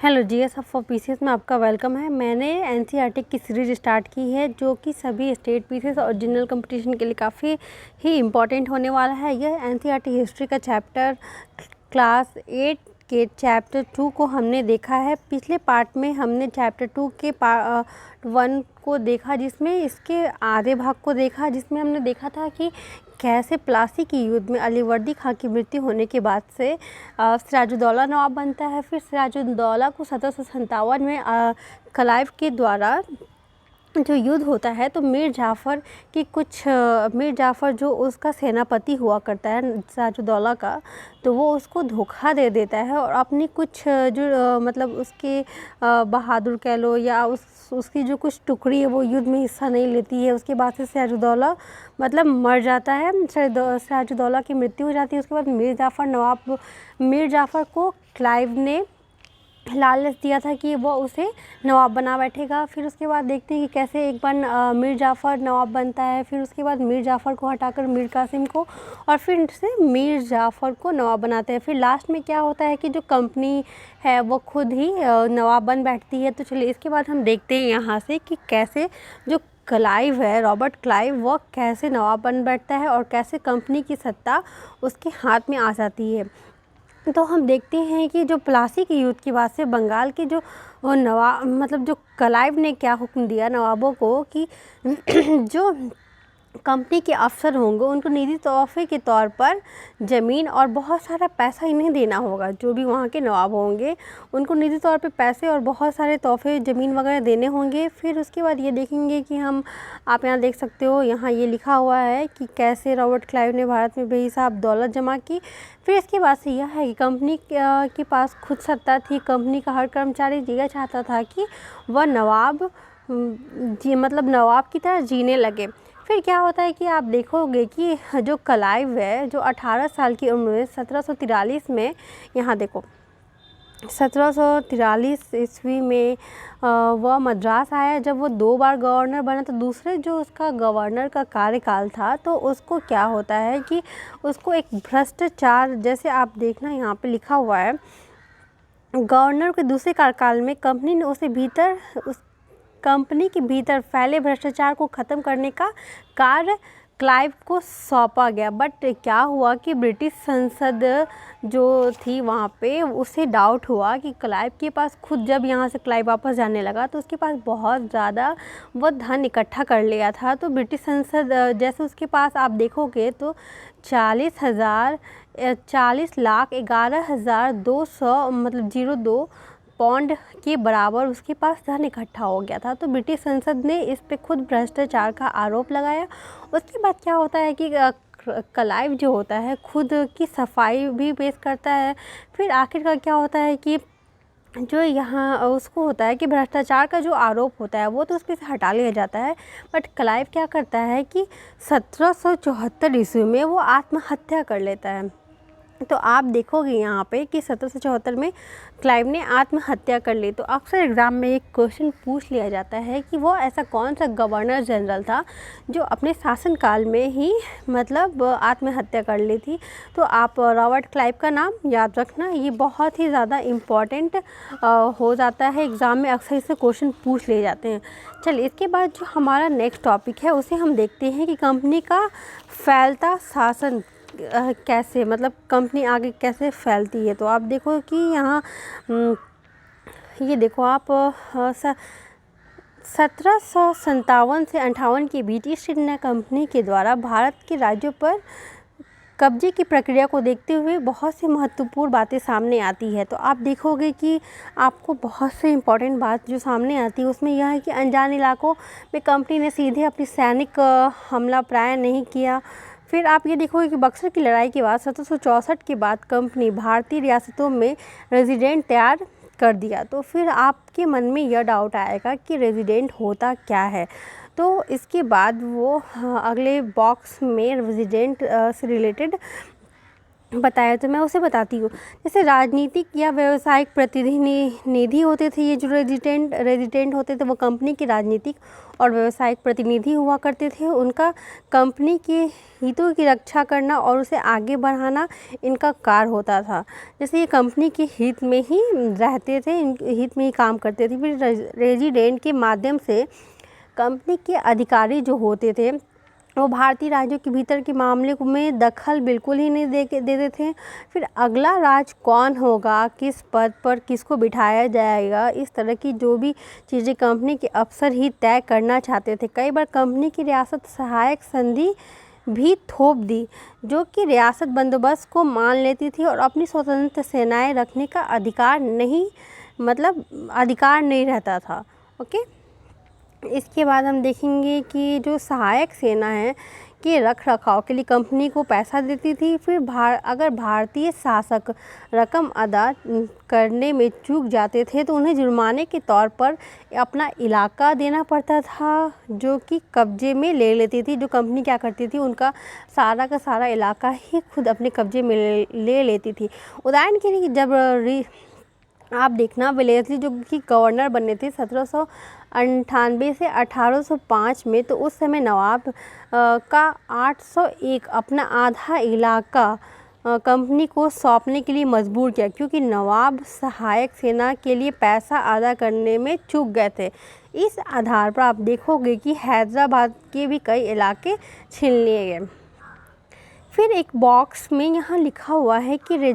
Hello GSF for PCS में आपका welcome है। मैंने एनसीईआरटी की सीरीज स्टार्ट की है जो कि सभी स्टेट पीसीएस और जनरल कंपटीशन के लिए काफ़ी ही इम्पॉर्टेंट होने वाला है। यह एनसीईआरटी हिस्ट्री का चैप्टर क्लास 8 के चैप्टर 2 को हमने देखा है। पिछले पार्ट में हमने चैप्टर 2 के पार्ट 1 को देखा, जिसमें इसके आधे भाग को देखा, जिसमें हमने देखा था कि कैसे प्लासी की युद्ध में अलीवर्दी खां की मृत्यु होने के बाद से सिराजुद्दौला नवाब बनता है। फिर सिराजुद्दौला को 1757 में क्लाइव के द्वारा जो युद्ध होता है तो मीर जाफ़र जो उसका सेनापति हुआ करता है सिराजुद्दौला का, तो वो उसको धोखा दे देता है और अपनी कुछ जो मतलब उसके बहादुर कह लो या उसकी जो कुछ टुकड़ी है वो युद्ध में हिस्सा नहीं लेती है। उसके बाद से सिराजुद्दौला मतलब मर जाता है, सिराजुद्दौला की मृत्यु हो जाती है। उसके बाद मीर जाफ़र को क्लाइव ने लालच दिया था कि वो उसे नवाब बना बैठेगा। फिर उसके बाद देखते हैं कि कैसे एक बार मीर जाफ़र नवाब बनता है। फिर उसके बाद मीर जाफ़र को हटाकर मीर कासिम को और फिर से मीर जाफ़र को नवाब बनाते हैं। फिर लास्ट में क्या होता है कि जो कंपनी है वो खुद ही नवाब बन बैठती है। तो चलिए इसके बाद हम देखते हैं यहाँ से कि कैसे जो क्लाइव है, रॉबर्ट क्लाइव, वो कैसे नवाब बन बैठता है और कैसे कंपनी की सत्ता उसके हाथ में आ जाती है। तो हम देखते हैं कि जो प्लासी के युद्ध के बाद से बंगाल के जो जो क्लाइव ने क्या हुक्म दिया नवाबों को कि जो कंपनी के अफसर होंगे उनको निजी तोहफे के तौर पर ज़मीन और बहुत सारा पैसा इन्हें देना होगा। जो भी वहाँ के नवाब होंगे उनको निजी तौर पे पैसे और बहुत सारे तोहफे ज़मीन वगैरह देने होंगे। फिर उसके बाद ये देखेंगे कि आप यहाँ देख सकते हो, यहाँ ये लिखा हुआ है कि कैसे रॉबर्ट क्लाइव ने भारत में बेहिसाब दौलत जमा की। फिर इसके बाद से यह है कि कंपनी के पास खुद सत्ता थी। कंपनी का हर कर्मचारी यह चाहता था कि वह नवाब की तरह जीने लगे। फिर क्या होता है कि आप देखोगे कि जो क्लाइव है, जो 18 साल की उम्र में 1743 में, यहाँ देखो 1743 ईस्वी में वह मद्रास आया। जब वो 2 बार गवर्नर बना तो दूसरे जो उसका गवर्नर का कार्यकाल था तो उसको क्या होता है कि उसको एक भ्रष्टाचार, जैसे आप देखना यहाँ पे लिखा हुआ है, गवर्नर के दूसरे कार्यकाल में कंपनी ने उस कंपनी के भीतर फैले भ्रष्टाचार को ख़त्म करने का कार्य क्लाइव को सौंपा गया। बट क्या हुआ कि ब्रिटिश संसद जो थी वहाँ पे उसे डाउट हुआ कि क्लाइव के पास खुद, जब यहाँ से क्लाइव वापस जाने लगा तो उसके पास बहुत ज़्यादा वो धन इकट्ठा कर लिया था। तो ब्रिटिश संसद जैसे उसके पास आप देखोगे तो 40,11,200 02 पौंड के बराबर उसके पास धन इकट्ठा हो गया था। तो ब्रिटिश संसद ने इस पे खुद भ्रष्टाचार का आरोप लगाया। उसके बाद क्या होता है कि क्लाइव जो होता है खुद की सफाई भी पेश करता है। फिर आखिरकार क्या होता है कि जो यहाँ उसको होता है कि भ्रष्टाचार का जो आरोप होता है वो तो उस पर से हटा लिया जाता है। बट क्लाइव क्या करता है कि 1774 ईस्वी में वो आत्महत्या कर लेता है। तो आप देखोगे यहाँ पे कि 1774 में क्लाइव ने आत्महत्या कर ली। तो अक्सर एग्ज़ाम में एक क्वेश्चन पूछ लिया जाता है कि वो ऐसा कौन सा गवर्नर जनरल था जो अपने शासनकाल में ही मतलब आत्महत्या कर ली थी। तो आप रॉबर्ट क्लाइव का नाम याद रखना, ये बहुत ही ज़्यादा इम्पॉर्टेंट हो जाता है एग्ज़ाम में, अक्सर इससे क्वेश्चन पूछ लिए जाते हैं। चलिए इसके बाद जो हमारा नेक्स्ट टॉपिक है उसे हम देखते हैं कि कंपनी का फैलता शासन कैसे, मतलब कंपनी आगे कैसे फैलती है। तो आप देखो कि यहाँ ये देखो आप 1757 से 58 के बीच ईस्ट इंडिया कंपनी के द्वारा भारत के राज्यों पर कब्जे की प्रक्रिया को देखते हुए बहुत सी महत्वपूर्ण बातें सामने आती है। तो आप देखोगे कि आपको बहुत से इम्पॉर्टेंट बात जो सामने आती है उसमें यह है कि अनजान इलाकों में कंपनी ने सीधे अपनी सैनिक हमला प्राय नहीं किया। फिर आप ये देखोगे कि बक्सर की लड़ाई के बाद 1764 के बाद कंपनी भारतीय रियासतों में रेजिडेंट तैयार कर दिया। तो फिर आपके मन में यह डाउट आएगा कि रेजिडेंट होता क्या है। तो इसके बाद वो अगले बॉक्स में रेजिडेंट से रिलेटेड बताया, तो मैं उसे बताती हूँ। जैसे राजनीतिक या व्यावसायिक प्रतिनिधि होते थे, ये जो रेजिडेंट होते थे वो कंपनी के राजनीतिक और व्यावसायिक प्रतिनिधि हुआ करते थे। उनका कंपनी के हितों की रक्षा करना और उसे आगे बढ़ाना इनका कार्य होता था। जैसे ये कंपनी के हित में ही रहते थे, हित में ही काम करते थे। फिर रेजिडेंट के माध्यम से कंपनी के अधिकारी जो होते थे वो भारतीय राज्यों के भीतर के मामले में दखल बिल्कुल ही नहीं देते थे। फिर अगला राज कौन होगा, किस पद पर किसको बिठाया जाएगा, इस तरह की जो भी चीज़ें कंपनी के अफसर ही तय करना चाहते थे। कई बार कंपनी की रियासत सहायक संधि भी थोप दी, जो कि रियासत बंदोबस्त को मान लेती थी और अपनी स्वतंत्र सेनाएं रखने का अधिकार नहीं रहता था। ओके, इसके बाद हम देखेंगे कि जो सहायक सेना है के रख रखाव के लिए कंपनी को पैसा देती थी। फिर अगर भारतीय शासक रकम अदा करने में चूक जाते थे तो उन्हें जुर्माने के तौर पर अपना इलाका देना पड़ता था, जो कि कब्जे में ले लेती थी। जो कंपनी क्या करती थी, उनका सारा का सारा इलाका ही खुद अपने कब्जे में ले लेती थी। उदाहरण के लिए जब आप देखना, वेलेस्ली जो कि गवर्नर बने थे 1798 से 1805 में, तो उस समय नवाब का 801 अपना आधा इलाका कंपनी को सौंपने के लिए मजबूर किया, क्योंकि नवाब सहायक सेना के लिए पैसा अदा करने में चूक गए थे। इस आधार पर आप देखोगे कि हैदराबाद के भी कई इलाके छीन लिए गए। फिर एक बॉक्स में यहाँ लिखा हुआ है कि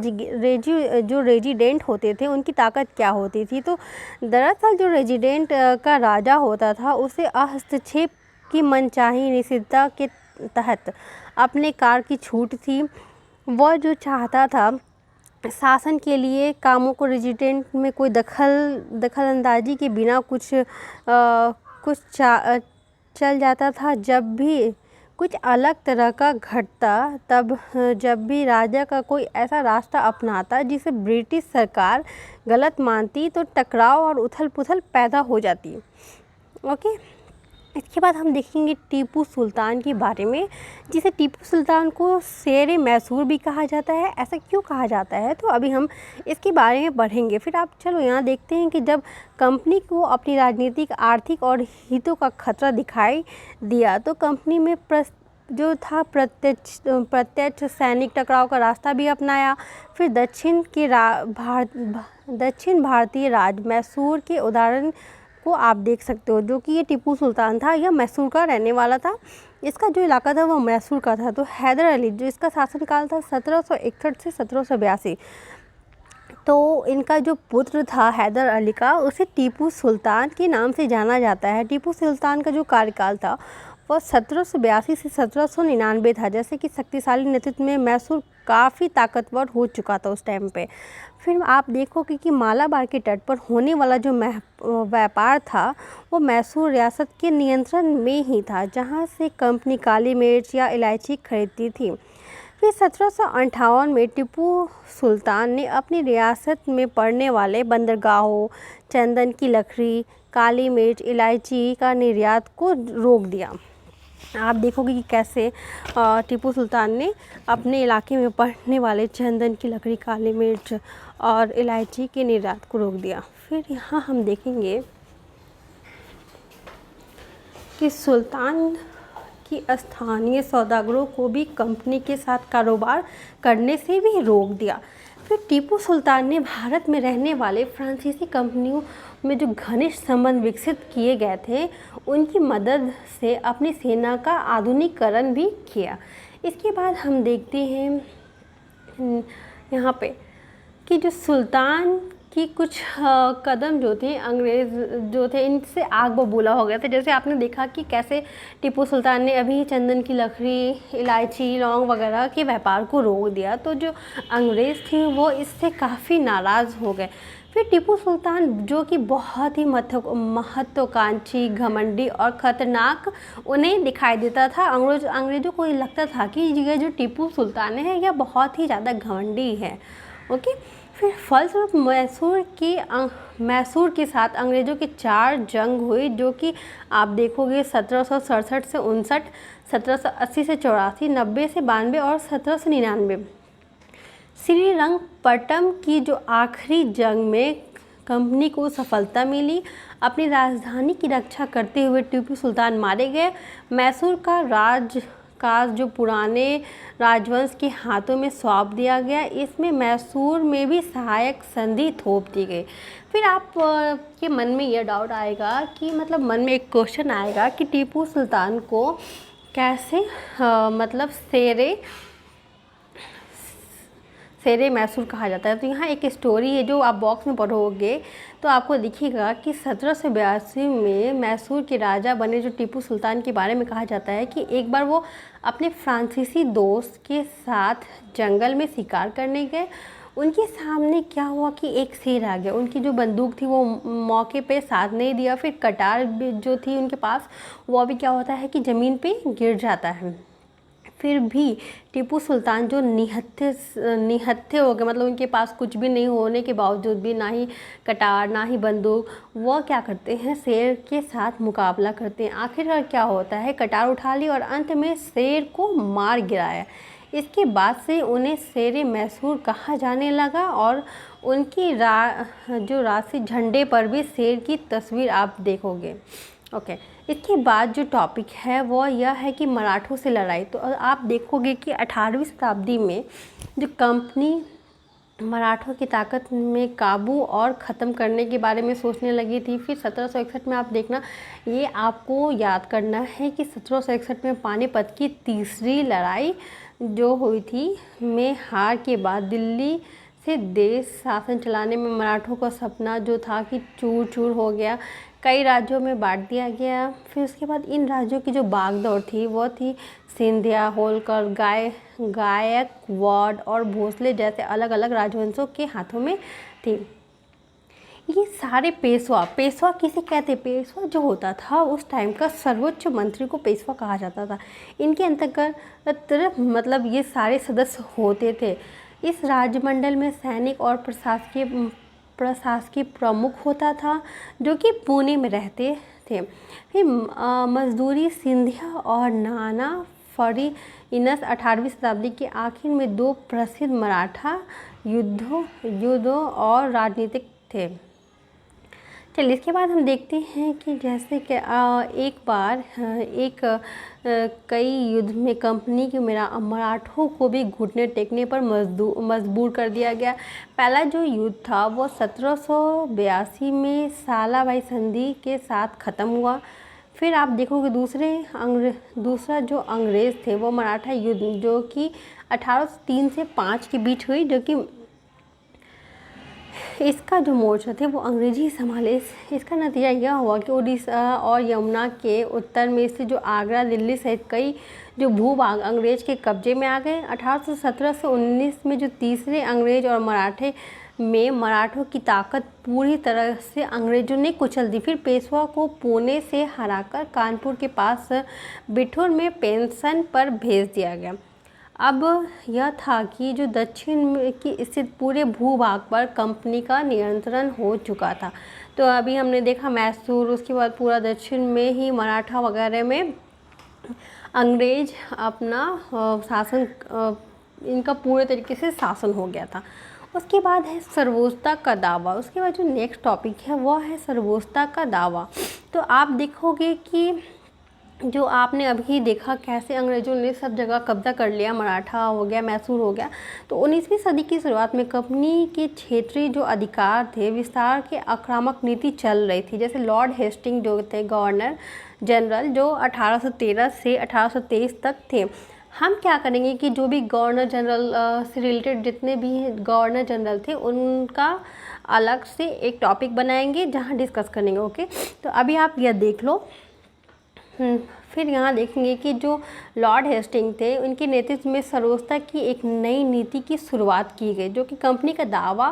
जो रेजिडेंट होते थे उनकी ताकत क्या होती थी। तो दरअसल जो रेजिडेंट का राजा होता था उसे हस्तक्षेप की मनचाही निषिद्धता के तहत अपने कार्य की छूट थी। वह जो चाहता था शासन के लिए कामों को रेजिडेंट में कोई दखलंदाजी के बिना चल जाता था। जब भी कुछ अलग तरह का घटता, तब जब भी राजा का कोई ऐसा रास्ता अपनाता जिसे ब्रिटिश सरकार गलत मानती, तो टकराव और उथल पुथल पैदा हो जाती। ओके, इसके बाद हम देखेंगे टीपू सुल्तान के बारे में, जिसे टीपू सुल्तान को शेर मैसूर भी कहा जाता है। ऐसा क्यों कहा जाता है, तो अभी हम इसके बारे में पढ़ेंगे। फिर आप चलो यहाँ देखते हैं कि जब कंपनी को अपनी राजनीतिक, आर्थिक और हितों का खतरा दिखाई दिया तो कंपनी में प्रत्यक्ष सैनिक टकराव का रास्ता भी अपनाया। फिर दक्षिण भारतीय राज मैसूर के उदाहरण को आप देख सकते हो, जो कि ये टीपू सुल्तान था, यह मैसूर का रहने वाला था। इसका जो इलाका था वो मैसूर का था। तो हैदर अली जो इसका शासनकाल था 1761 से 1782, तो इनका जो पुत्र था हैदर अली का, उसे टीपू सुल्तान के नाम से जाना जाता है। टीपू सुल्तान का जो कार्यकाल था वह 1782 से 1799 था। जैसे कि शक्तिशाली नेतृत्व में मैसूर काफ़ी ताकतवर हो चुका था उस टाइम पे। फिर आप देखोगे कि मालाबार के तट पर होने वाला जो व्यापार था वो मैसूर रियासत के नियंत्रण में ही था, जहाँ से कंपनी काली मिर्च या इलायची खरीदती थी। फिर 1758 में टीपू सुल्तान ने अपनी रियासत में पड़ने वाले बंदरगाहों, चंदन की लकड़ी, काली मिर्च, इलायची का निर्यात को रोक दिया। आप देखोगे कि कैसे टीपू सुल्तान ने अपने इलाके में पड़ने वाले चंदन की लकड़ी, काली मिर्च और इलायची के निर्यात को रोक दिया। फिर यहाँ हम देखेंगे कि सुल्तान की स्थानीय सौदागरों को भी कंपनी के साथ कारोबार करने से भी रोक दिया। फिर टीपू सुल्तान ने भारत में रहने वाले फ्रांसीसी कंपनियों में जो घनिष्ठ संबंध विकसित किए गए थे, उनकी मदद से अपनी सेना का आधुनिकीकरण भी किया। इसके बाद हम देखते हैं यहाँ पे कि जो सुल्तान कि कुछ कदम जो थे अंग्रेज़ जो थे इनसे आग बबूला हो गए थे। जैसे आपने देखा कि कैसे टीपू सुल्तान ने अभी चंदन की लकड़ी, इलायची, लौंग वगैरह के व्यापार को रोक दिया, तो जो अंग्रेज़ थे वो इससे काफ़ी नाराज़ हो गए। फिर टीपू सुल्तान जो कि बहुत ही महत्वाकांक्षी, घमंडी और ख़तरनाक उन्हें दिखाई देता था। अंग्रेज़ों को ये लगता था कि ये जो टीपू सुल्तान है यह बहुत ही ज़्यादा घमंडी है। ओके, फिर फलस्वरूप मैसूर के साथ अंग्रेज़ों की 4 जंग हुई, जो कि आप देखोगे 1767 से 59, 1780 से 84, 90 से 92 और 1799। श्रीरंगपट्टनम की जो आखिरी जंग में कंपनी को सफलता मिली। अपनी राजधानी की रक्षा करते हुए टीपू सुल्तान मारे गए। मैसूर का राजकाज जो पुराने राजवंश के हाथों में सौंप दिया गया। इसमें मैसूर में भी सहायक संधि थोप दी गई। फिर आप के मन में यह डाउट आएगा कि मतलब मन में एक क्वेश्चन आएगा कि टीपू सुल्तान को कैसे मतलब शेरे मैसूर कहा जाता है। तो यहाँ एक स्टोरी है जो आप बॉक्स में पढ़ोगे तो आपको दिखेगा कि 1782 में मैसूर के राजा बने जो टीपू सुल्तान के बारे में कहा जाता है कि एक बार वो अपने फ्रांसीसी दोस्त के साथ जंगल में शिकार करने गए। उनके सामने क्या हुआ कि एक शेर आ गया। उनकी जो बंदूक थी वो मौके पे साथ नहीं दिया। फिर कटार जो थी उनके पास वो भी क्या होता है कि ज़मीन पे गिर जाता है। फिर भी टीपू सुल्तान जो निहत्थे हो गए, मतलब उनके पास कुछ भी नहीं होने के बावजूद भी, ना ही कटार ना ही बंदूक, वह क्या करते हैं शेर के साथ मुकाबला करते हैं। आखिरकार क्या होता है, कटार उठा ली और अंत में शेर को मार गिराया। इसके बाद से उन्हें शेरे मैसूर कहा जाने लगा और उनकी जो राष्ट्रीय झंडे पर भी शेर की तस्वीर आप देखोगे। ओके, इसके बाद जो टॉपिक है वो यह है कि मराठों से लड़ाई। तो आप देखोगे कि 18वीं शताब्दी में जो कंपनी मराठों की ताकत में काबू और ख़त्म करने के बारे में सोचने लगी थी। फिर 1761 में आप देखना, ये आपको याद करना है कि 1761 में पानीपत की तीसरी लड़ाई जो हुई थी में हार के बाद दिल्ली से देश शासन चलाने में मराठों का सपना जो था कि चूर चूर हो गया, कई राज्यों में बांट दिया गया। फिर उसके बाद इन राज्यों की जो बागडोर थी वो थी सिंधिया, होलकर, गायकवाड़ और भोसले जैसे अलग अलग राजवंशों के हाथों में थी। ये सारे पेशवा किसे कहते? पेशवा जो होता था उस टाइम का सर्वोच्च मंत्री को पेशवा कहा जाता था। इनके अंतर्गत मतलब ये सारे सदस्य होते थे। इस राजमंडल में सैनिक और प्रशासकीय प्रमुख होता था जो कि पुणे में रहते थे। फिर मजदूरी सिंधिया और नाना फड़िनस 18वीं शताब्दी के आखिर में दो प्रसिद्ध मराठा युद्धों और राजनीतिक थे। चलिए, इसके बाद हम देखते हैं कि जैसे कि एक बार कई युद्ध में कंपनी के मराठों को भी घुटने टेकने पर मजबूर कर दिया गया। पहला जो युद्ध था वो 1782 में सालाबाई संधि के साथ ख़त्म हुआ। फिर आप देखोगे दूसरा जो अंग्रेज़ थे वो मराठा युद्ध जो कि 1803 से 5 के बीच हुई, जो कि इसका जो मोर्चा थे वो अंग्रेजी ही संभाले। इसका नतीजा यह हुआ कि उड़ीसा और यमुना के उत्तर में से जो आगरा, दिल्ली सहित कई जो भूभाग अंग्रेज के कब्जे में आ गए। 1817 से 19 में जो तीसरे अंग्रेज और मराठों की ताकत पूरी तरह से अंग्रेजों ने कुचल दी। फिर पेशवा को पुणे से हराकर कानपुर के पास बिठूर में पेंशन पर भेज दिया गया। अब यह था कि जो दक्षिण में की स्थित पूरे भूभाग पर कंपनी का नियंत्रण हो चुका था। तो अभी हमने देखा मैसूर, उसके बाद पूरा दक्षिण में ही मराठा वगैरह में अंग्रेज अपना शासन, इनका पूरे तरीके से शासन हो गया था। उसके बाद है सर्वोच्चता का दावा। उसके बाद जो नेक्स्ट टॉपिक है वो है सर्वोच्चता का दावा। तो आप देखोगे कि जो आपने अभी देखा कैसे अंग्रेज़ों ने सब जगह कब्जा कर लिया, मराठा हो गया, मैसूर हो गया। तो 19वीं सदी की शुरुआत में कंपनी के क्षेत्रीय जो अधिकार थे विस्तार के आक्रामक नीति चल रही थी। जैसे लॉर्ड हेस्टिंग जो थे गवर्नर जनरल, जो 1813 से 1823 तक थे। हम क्या करेंगे कि जो भी गवर्नर जनरल से रिलेटेड जितने भी गवर्नर जनरल थे उनका अलग से एक टॉपिक बनाएंगे जहाँ डिस्कस करेंगे। ओके, तो अभी आप यह देख लो। फिर यहाँ देखेंगे कि जो लॉर्ड हेस्टिंग थे उनके नेतृत्व में सर्वोच्चता की एक नई नीति की शुरुआत की गई, जो कि कंपनी का दावा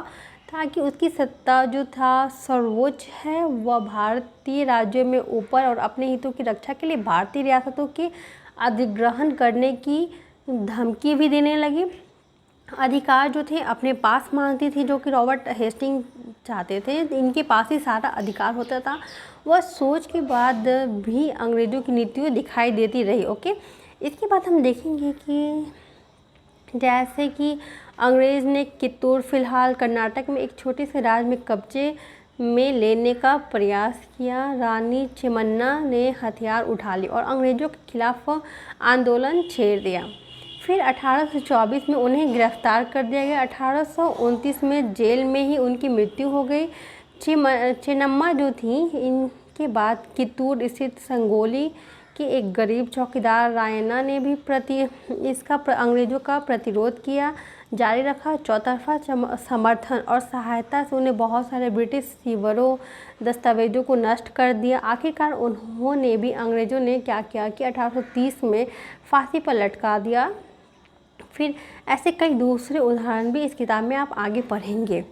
था कि उसकी सत्ता जो था सर्वोच्च है, वह भारतीय राज्यों में ऊपर और अपने हितों की रक्षा के लिए भारतीय रियासतों के अधिग्रहण करने की धमकी भी देने लगी। अधिकार जो थे अपने पास मांगती थी, जो कि रॉबर्ट हेस्टिंग चाहते थे इनके पास ही सारा अधिकार होता था। वह सोच के बाद भी अंग्रेज़ों की नीतियाँ दिखाई देती रही। ओके, इसके बाद हम देखेंगे कि जैसे कि अंग्रेज़ ने कित्तूर फिलहाल कर्नाटक में एक छोटे से राज्य में कब्जे में लेने का प्रयास किया। रानी चेन्नम्मा ने हथियार उठा लिए और अंग्रेज़ों के खिलाफ आंदोलन छेड़ दिया। फिर 1824 में उन्हें गिरफ्तार कर दिया गया। 1829 में जेल में ही उनकी मृत्यु हो गई। चेन्नम्मा जो थी, इनके बाद कित्तूर स्थित संगोली के एक गरीब चौकीदार रायन्ना ने भी अंग्रेज़ों का प्रतिरोध किया जारी रखा। चौतरफा समर्थन और सहायता से उन्हें बहुत सारे ब्रिटिश सीवरों दस्तावेजों को नष्ट कर दिया। आखिरकार उन्होंने भी, अंग्रेज़ों ने क्या किया कि 1830 में फांसी पर लटका दिया। फिर ऐसे कई दूसरे उदाहरण भी इस किताब में आप आगे पढ़ेंगे।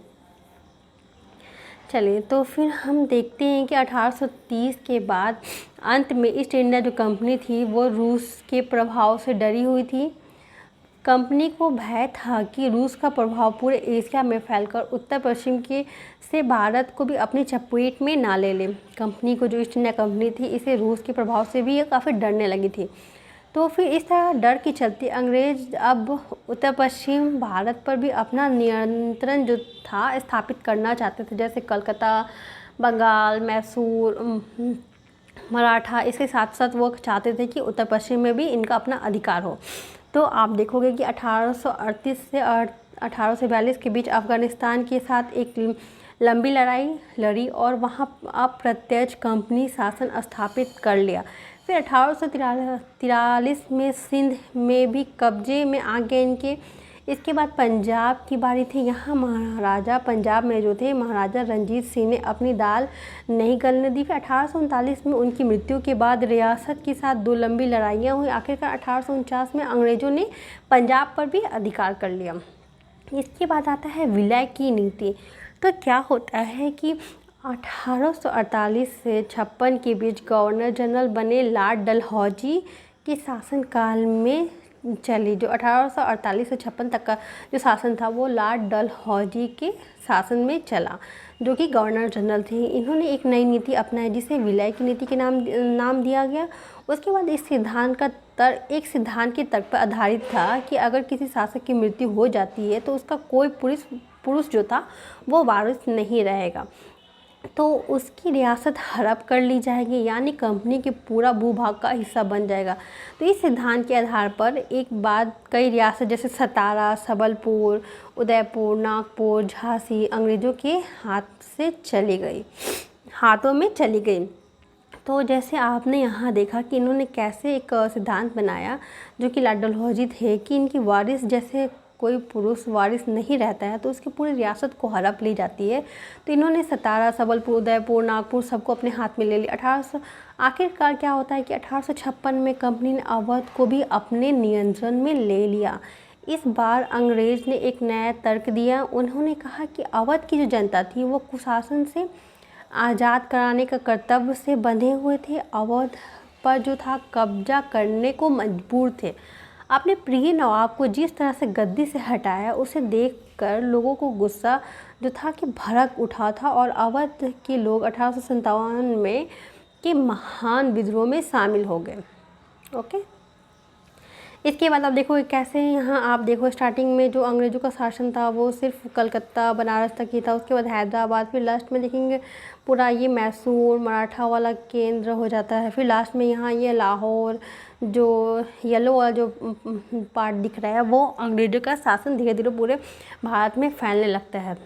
चलिए, तो फिर हम देखते हैं कि 1830 के बाद अंत में ईस्ट इंडिया जो कंपनी थी वो रूस के प्रभाव से डरी हुई थी। कंपनी को भय था कि रूस का प्रभाव पूरे एशिया में फैलकर उत्तर पश्चिम से भारत को भी अपनी चपेट में ना ले ले। कंपनी को, जो ईस्ट इंडिया कंपनी थी, इसे रूस के प्रभाव से भी ये काफ़ी डरने लगी थी। तो फिर इस तरह डर के चलते अंग्रेज़ अब उत्तर पश्चिम भारत पर भी अपना नियंत्रण जो था स्थापित करना चाहते थे, जैसे कलकत्ता, बंगाल, मैसूर, मराठा। इसके साथ साथ वो चाहते थे कि उत्तर पश्चिम में भी इनका अपना अधिकार हो। तो आप देखोगे कि 1838 से 1842 के बीच अफ़गानिस्तान के साथ एक लंबी लड़ाई लड़ी और वहाँ अप्रत्यक्ष कंपनी शासन स्थापित कर लिया। फिर 1843 में सिंध में भी कब्जे में आ गए इनके। इसके बाद पंजाब की बारी थी। यहाँ महाराजा, पंजाब में जो थे महाराजा रंजीत सिंह ने अपनी दाल नहीं गलने दी। फिर 1839 में उनकी मृत्यु के बाद रियासत के साथ 2 लंबी लड़ाइयाँ हुई। आखिरकार 1849 में अंग्रेज़ों ने पंजाब पर भी अधिकार कर लिया। इसके बाद आता है विलय की नीति। तो क्या होता है कि 1848 से 56 के बीच गवर्नर जनरल बने लॉर्ड डलहौजी के शासनकाल में चली। जो 1848 से 56 तक का जो शासन था वो लॉर्ड डलहौजी के शासन में चला, जो कि गवर्नर जनरल थे। इन्होंने एक नई नीति अपनाई जिसे विलय की नीति के नाम दिया गया। उसके बाद इस सिद्धांत का एक सिद्धांत के तर्क पर आधारित था कि अगर किसी शासक की मृत्यु हो जाती है तो उसका कोई पुरुष जो था वो वारिस नहीं रहेगा, तो उसकी रियासत हड़प कर ली जाएगी, यानी कंपनी के पूरा भूभाग का हिस्सा बन जाएगा। तो इस सिद्धांत के आधार पर एक बाद कई रियासत जैसे सतारा, सबलपुर, उदयपुर, नागपुर, झांसी अंग्रेज़ों के हाथों में चली गई। तो जैसे आपने यहाँ देखा कि इन्होंने कैसे एक सिद्धांत बनाया, जो कि लॉर्ड डलहौजी थे, कि इनकी वारिस, जैसे कोई पुरुष वारिस नहीं रहता है तो उसकी पूरी रियासत को हड़प ली जाती है। तो इन्होंने सतारा, सबलपुर, उदयपुर, नागपुर सबको अपने हाथ में ले लिया। आखिरकार क्या होता है कि 1856 में कंपनी ने अवध को भी अपने नियंत्रण में ले लिया। इस बार अंग्रेज़ ने एक नया तर्क दिया। उन्होंने कहा कि अवध की जो जनता थी वो कुशासन से आज़ाद कराने का कर्तव्य से बंधे हुए थे, अवध पर जो था कब्जा करने को मजबूर थे। अपने प्रिय नवाब को जिस तरह से गद्दी से हटाया, उसे देखकर लोगों को गुस्सा जो था कि भड़क उठा था और अवध के लोग 1857 में के महान विद्रोह में शामिल हो गए। ओके, इसके बाद आप देखो कैसे यहाँ आप देखो स्टार्टिंग में जो अंग्रेज़ों का शासन था वो सिर्फ कलकत्ता, बनारस तक ही था। उसके बाद हैदराबाद, फिर लास्ट में देखेंगे पूरा ये मैसूर, मराठा वाला केंद्र हो जाता है। फिर लास्ट में यहाँ ये लाहौर, जो येलो वाला जो पार्ट दिख रहा है वो अंग्रेज़ों का शासन धीरे धीरे पूरे भारत में फैलने लगता है।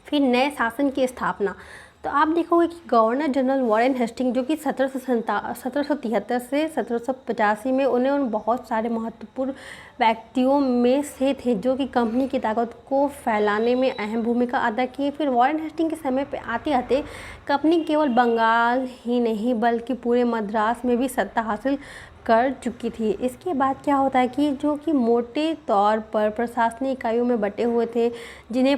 फिर नए शासन की स्थापना। तो आप देखोगे कि गवर्नर जनरल वॉरेन हेस्टिंग, जो कि 1773 से 1785 में उन बहुत सारे महत्वपूर्ण व्यक्तियों में से थे जो कि कंपनी की ताकत को फैलाने में अहम भूमिका अदा की। फिर वॉरेन हेस्टिंग के समय पे आते आते कंपनी केवल बंगाल ही नहीं बल्कि पूरे मद्रास में भी सत्ता हासिल कर चुकी थी। इसके बाद क्या होता है कि जो कि मोटे तौर पर प्रशासनिक इकाइयों में बटे हुए थे, जिन्हें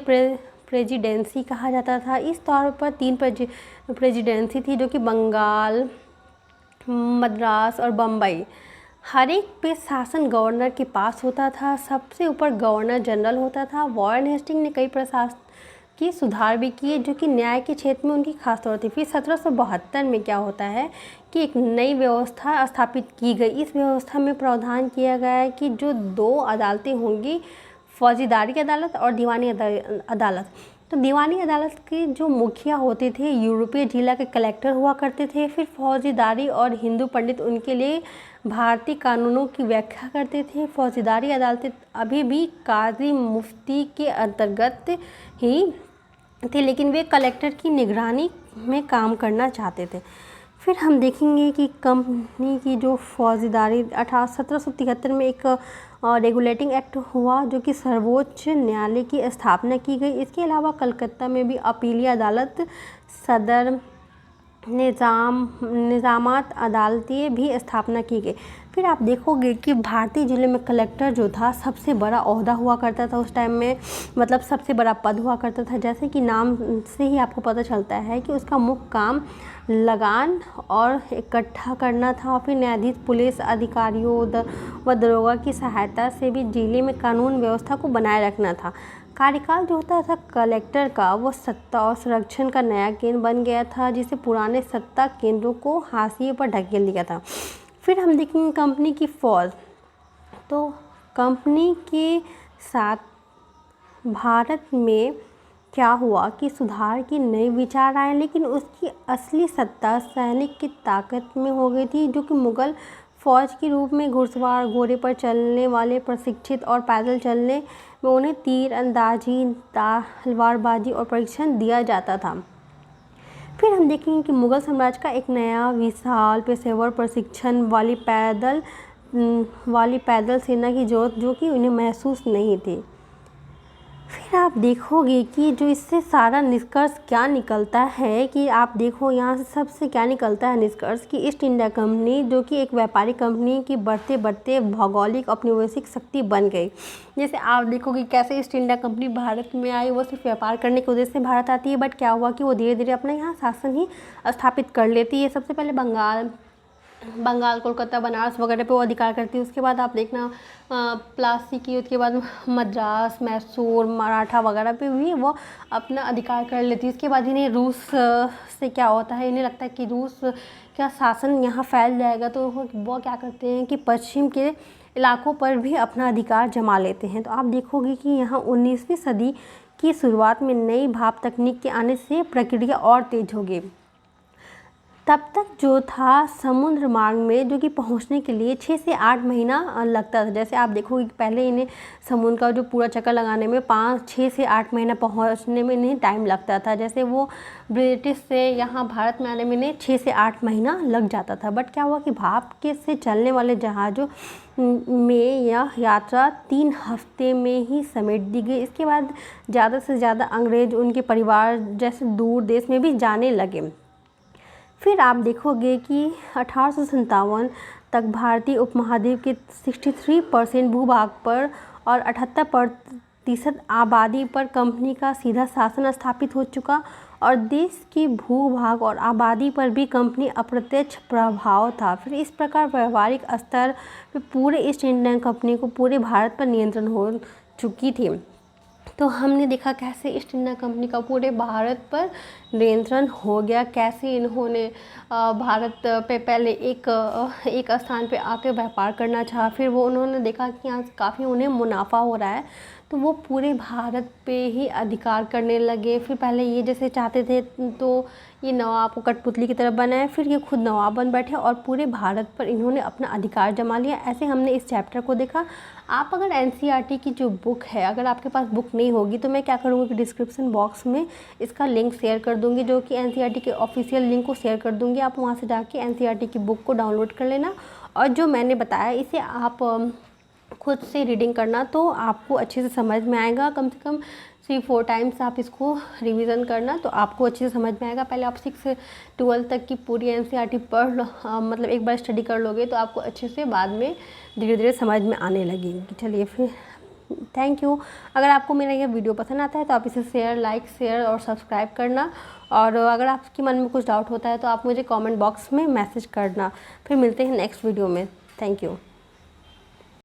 प्रेसिडेंसी कहा जाता था। इस तौर पर 3 प्रेसिडेंसी थी, जो कि बंगाल, मद्रास और बम्बई। हर एक पे शासन गवर्नर के पास होता था। सबसे ऊपर गवर्नर जनरल होता था। वॉरेन हेस्टिंग ने कई प्रशासकीय सुधार भी किए जो कि न्याय के क्षेत्र में उनकी खास तौर थी। फिर 1772 में क्या होता है कि एक नई व्यवस्था स्थापित की गई। इस व्यवस्था में प्रावधान किया गया है कि जो 2 अदालतें होंगी फौजीदारी अदालत और दीवानी अदालत। तो दीवानी अदालत के जो मुखिया होते थे यूरोपीय जिला के कलेक्टर हुआ करते थे। फिर फौजीदारी और हिंदू पंडित उनके लिए भारतीय कानूनों की व्याख्या करते थे। फौजीदारी अदालतें अभी भी काजी मुफ्ती के अंतर्गत ही थे, लेकिन वे कलेक्टर की निगरानी में काम करना चाहते थे। फिर हम देखेंगे कि कंपनी की जो फौजीदारी 1773 में एक रेगुलेटिंग एक्ट हुआ जो कि सर्वोच्च न्यायालय की स्थापना की गई। इसके अलावा कलकत्ता में भी अपीलीय अदालत, सदर निजामात अदालतें भी स्थापना की गई। फिर आप देखोगे कि भारतीय जिले में कलेक्टर जो था सबसे बड़ा ओहदा हुआ करता था उस टाइम में, मतलब सबसे बड़ा पद हुआ करता था। जैसे कि नाम से ही आपको पता चलता है कि उसका मुख्य काम लगान और इकट्ठा करना था। फिर न्यायाधीश पुलिस अधिकारियों व दरोगा की सहायता से भी जिले में कानून व्यवस्था को बनाए रखना था। कार्यकाल जो होता था कलेक्टर का, वो सत्ता और संरक्षण का नया केंद्र बन गया था, जिसे पुराने सत्ता केंद्रों को हाशिए पर ढकेल दिया था। फिर हम देखेंगे कंपनी की फ़ौज। तो कंपनी के साथ भारत में क्या हुआ कि सुधार की नए विचार आए, लेकिन उसकी असली सत्ता सैनिक की ताकत में हो गई थी, जो कि मुग़ल फ़ौज के रूप में घुड़सवार, घोड़े पर चलने वाले प्रशिक्षित और पैदल चलने में उन्हें तीर अंदाजी, तलवारबाजी और प्रशिक्षण दिया जाता था। फिर हम देखेंगे कि मुग़ल साम्राज्य का एक नया विशाल पेशेवर प्रशिक्षण वाली पैदल सेना की ज़रूरत जो कि उन्हें महसूस नहीं थी। फिर आप देखोगे कि जो इससे सारा निष्कर्ष क्या निकलता है कि आप देखो यहाँ से सबसे क्या निकलता है निष्कर्ष कि ईस्ट इंडिया कंपनी जो कि एक व्यापारिक कंपनी की बढ़ते बढ़ते भौगोलिक औपनिवेशिक शक्ति बन गई। जैसे आप देखोगे कैसे ईस्ट इंडिया कंपनी भारत में आई, वो सिर्फ व्यापार करने के उद्देश्य से भारत आती है, बट क्या हुआ कि वो धीरे धीरे अपना यहाँ शासन ही स्थापित कर लेती है। सबसे पहले बंगाल, कोलकाता, बनारस वगैरह पे वो अधिकार करती है। उसके बाद आप देखना प्लासी की, उसके बाद मद्रास, मैसूर, मराठा वगैरह पे भी वो अपना अधिकार कर लेती है। उसके बाद इन्हें रूस से क्या होता है, इन्हें लगता है कि रूस का शासन यहाँ फैल जाएगा, तो वो क्या करते हैं कि पश्चिम के इलाकों पर भी अपना अधिकार जमा लेते हैं। तो आप देखोगे कि यहाँ 19वीं सदी की शुरुआत में नई भाप तकनीक के आने से प्रक्रिया और तेज हो गई। तब तक जो था समुद्र मार्ग में जो कि पहुंचने के लिए 6 से 8 महीना लगता था। जैसे आप देखोगे कि पहले इन्हें समुद्र का जो पूरा चक्कर लगाने में 6 से 8 महीना पहुंचने में इन्हें टाइम लगता था। जैसे वो ब्रिटिश से यहाँ भारत में आने में इन्हें 6 से 8 महीना लग जाता था। बट क्या हुआ कि भाप के से चलने वाले जहाज़ों में यह यात्रा 3 हफ्ते में ही समेट दी गई। इसके बाद ज़्यादा से ज़्यादा अंग्रेज उनके परिवार जैसे दूर देश में भी जाने लगे। फिर आप देखोगे कि 1857 तक भारतीय उपमहाद्वीप के 63% भूभाग पर और 78% आबादी पर कंपनी का सीधा शासन स्थापित हो चुका, और देश की भूभाग और आबादी पर भी कंपनी अप्रत्यक्ष प्रभाव था। फिर इस प्रकार व्यवहारिक स्तर पर पूरे ईस्ट इंडिया कंपनी को पूरे भारत पर नियंत्रण हो चुकी थी। तो हमने देखा कैसे ईस्ट इंडिया कंपनी का पूरे भारत पर नियंत्रण हो गया, कैसे इन्होंने भारत पे पहले एक स्थान पे आके व्यापार करना चाहा। फिर वो उन्होंने देखा कि यहाँ काफ़ी उन्हें मुनाफा हो रहा है, तो वो पूरे भारत पे ही अधिकार करने लगे। फिर पहले ये जैसे चाहते थे तो ये नवाब को कठपुतली की तरह बनाए, फिर ये खुद नवाब बन बैठे और पूरे भारत पर इन्होंने अपना अधिकार जमा लिया। ऐसे हमने इस चैप्टर को देखा। आप अगर एनसीईआरटी की जो बुक है, अगर आपके पास बुक नहीं होगी तो मैं क्या करूँगी कि डिस्क्रिप्शन बॉक्स में इसका लिंक शेयर कर दूँगी, जो कि एनसीईआरटी के ऑफिशियल लिंक को शेयर कर दूँगी। आप वहाँ से जाके एनसीईआरटी की बुक को डाउनलोड कर लेना, और जो मैंने बताया इसे आप खुद से रीडिंग करना, तो आपको अच्छे से समझ में आएगा। कम से कम 3-4 टाइम्स आप इसको रिवीजन करना, तो आपको अच्छे से समझ में आएगा। पहले आप 6 से 12 तक की पूरी एनसीईआरटी पढ़ लो, मतलब एक बार स्टडी कर लोगे तो आपको अच्छे से बाद में धीरे धीरे समझ में आने लगेगी। चलिए फिर थैंक यू। अगर आपको मेरा यह वीडियो पसंद आता है तो आप इसे लाइक शेयर और सब्सक्राइब करना, और अगर आपके मन में कुछ डाउट होता है तो आप मुझे कमेंट बॉक्स में मैसेज करना। फिर मिलते हैं नेक्स्ट वीडियो में। Thank you.